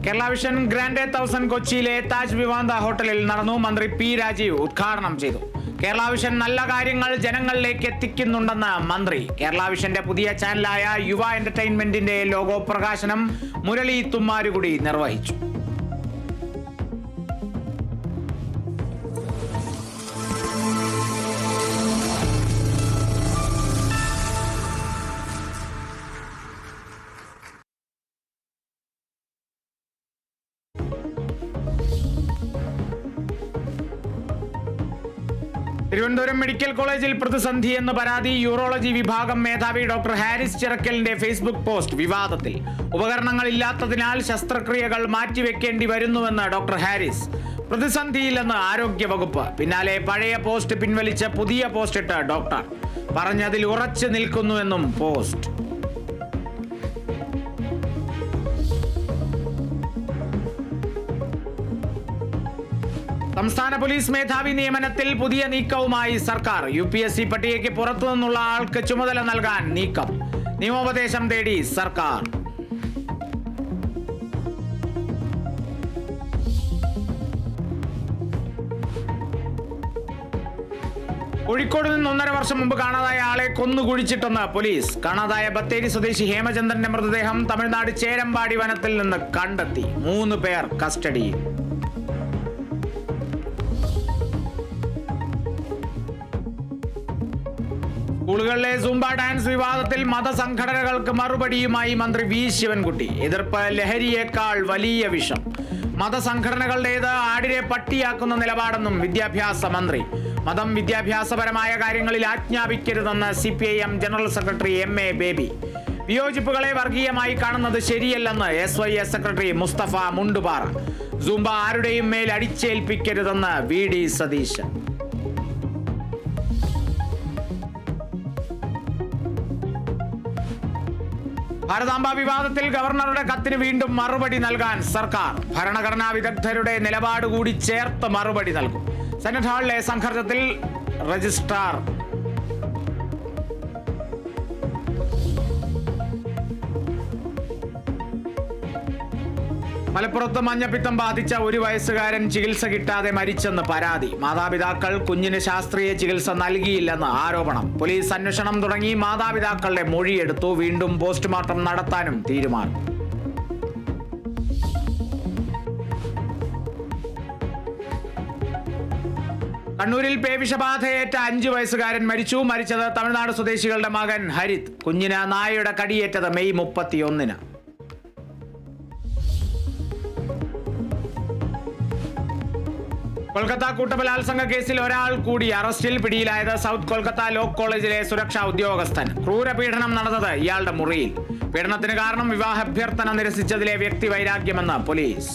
Kerala vision grand 1000 കൊച്ചിയിലെ താജ് വിവാന്ത ഹോട്ടലിൽ നടന്നു. മന്ത്രി പി രാജീവ് ഉദ്ഘാടനം ചെയ്തു. കേരള വിഷൻ നല്ല കാര്യങ്ങൾ ജനങ്ങളിലേക്ക് എത്തിക്കുന്നുണ്ടെന്ന് മന്ത്രി. കേരള വിഷന്റെ പുതിയ ചാനലായ യുവ എന്റർടൈൻമെന്റിന്റെ ലോഗോ പ്രകാശനം മുരളി തുമ്മാരുകുടി നിർവഹിച്ചു. തിരുവനന്തപുരം മെഡിക്കൽ കോളേജിൽ പ്രതിസന്ധി എന്ന പരാതി. യൂറോളജി വിഭാഗം മേധാവി ഡോക്ടർ ഹാരിസ് ചിറക്കലിന്റെ ഫേസ്ബുക്ക് പോസ്റ്റ് വിവാദത്തിൽ. ഉപകരണങ്ങൾ ഇല്ലാത്തതിനാൽ ശസ്ത്രക്രിയകൾ മാറ്റിവെക്കേണ്ടി വരുന്നുവെന്ന് ഡോക്ടർ ഹാരിസ്. പ്രതിസന്ധിയില്ലെന്ന് ആരോഗ്യ വകുപ്പ്. പിന്നാലെ പഴയ പോസ്റ്റ് പിൻവലിച്ച് പുതിയ പോസ്റ്റ് ഇട്ട ഡോക്ടർ പറഞ്ഞതിൽ ഉറച്ചു നിൽക്കുന്നുവെന്നും പോസ്റ്റ്. സംസ്ഥാന പോലീസ് മേധാവി നിയമനത്തിൽ പുതിയ നീക്കവുമായി സർക്കാർ. UPSC പട്ടികയ്ക്ക് പുറത്തുനിന്നുള്ള ആൾക്ക് ചുമതല നൽകാൻ നീക്കം. നിയമോപദേശം തേടി സർക്കാർ. കോഴിക്കോട് നിന്ന് 1.5 വർഷം മുമ്പ് കാണാതായ ആളെ കൊന്നുകുഴിച്ചിട്ടെന്ന് പോലീസ്. കാണാതായ ബത്തേരി സ്വദേശി ഹേമചന്ദ്രന്റെ മൃതദേഹം തമിഴ്നാട് ചേരമ്പാടി വനത്തിൽ നിന്ന് കണ്ടെത്തി. 3 പേർ കസ്റ്റഡിയിൽ. സ്കൂളുകളിലെ സൂംബ ഡാൻസ് വിവാദത്തിൽ മതസംഘടനകൾക്ക് മറുപടിയുമായി മന്ത്രി വി ശിവൻകുട്ടി. എതിർപ്പ് ലഹരിയേക്കാൾ വലിയ വിഷം. മതസംഘടനകളുടേത് ആടിനെ പട്ടിയാക്കുന്ന നിലപാടെന്നും വിദ്യാഭ്യാസ മന്ത്രി. മതം വിദ്യാഭ്യാസപരമായ കാര്യങ്ങളിൽ ആജ്ഞാപിക്കരുതെന്ന് CPIM general secretary MA Baby. വിയോജിപ്പുകളെ വർഗീയമായി കാണുന്നത് ശരിയല്ലെന്ന് SYS secretary Mustafa Mundupara. Zumba ആരുടെയും മേൽ അടിച്ചേൽപ്പിക്കരുതെന്ന് VD സതീശൻ. ഭാരതാംബ വിവാദത്തിൽ ഗവർണറുടെ കത്തിന് വീണ്ടും മറുപടി നൽകാൻ സർക്കാർ. ഭരണഘടനാ വിദഗ്ധരുടെ നിലപാട് കൂടി ചേർത്ത് മറുപടി നൽകും. സെനറ്റ് ഹാളിലെ സംഘർഷത്തിൽ രജിസ്ട്രാർ മലപ്പുറത്ത് മഞ്ഞപ്പിത്തം ബാധിച്ച 1 വയസ്സുകാരൻ ചികിത്സ കിട്ടാതെ മരിച്ചെന്ന് പരാതി. മാതാപിതാക്കൾ കുഞ്ഞിന് ശാസ്ത്രീയ ചികിത്സ നൽകിയില്ലെന്ന് ആരോപണം. പോലീസ് അന്വേഷണം തുടങ്ങി. മാതാപിതാക്കളുടെ മൊഴിയെടുത്തു. വീണ്ടും പോസ്റ്റ്മോർട്ടം നടത്താനും തീരുമാനം. കണ്ണൂരിൽ പേവിഷബാധയേറ്റ 5 വയസ്സുകാരൻ മരിച്ചു. മരിച്ചത് തമിഴ്നാട് സ്വദേശികളുടെ മകൻ ഹരിത്. കുഞ്ഞിന് നായയുടെ കടിയേറ്റത് മെയ് 31-ന്. കൊൽക്കത്ത കൂട്ടബലാത്സംഗ കേസിൽ ഒരാൾ കൂടി അറസ്റ്റിൽ. പിടിയിലായത് സൗത്ത് കൊൽക്കത്ത ലോ കോളേജിലെ സുരക്ഷാ ഉദ്യോഗസ്ഥൻ. ക്രൂരപീഡനം നടന്നത് ഇയാളുടെ മുറിയിൽ. പീഡനത്തിന് കാരണം വിവാഹാഭ്യർത്ഥന നിരസിച്ചതിലെ വ്യക്തി വൈരാഗ്യമെന്ന് പോലീസ്.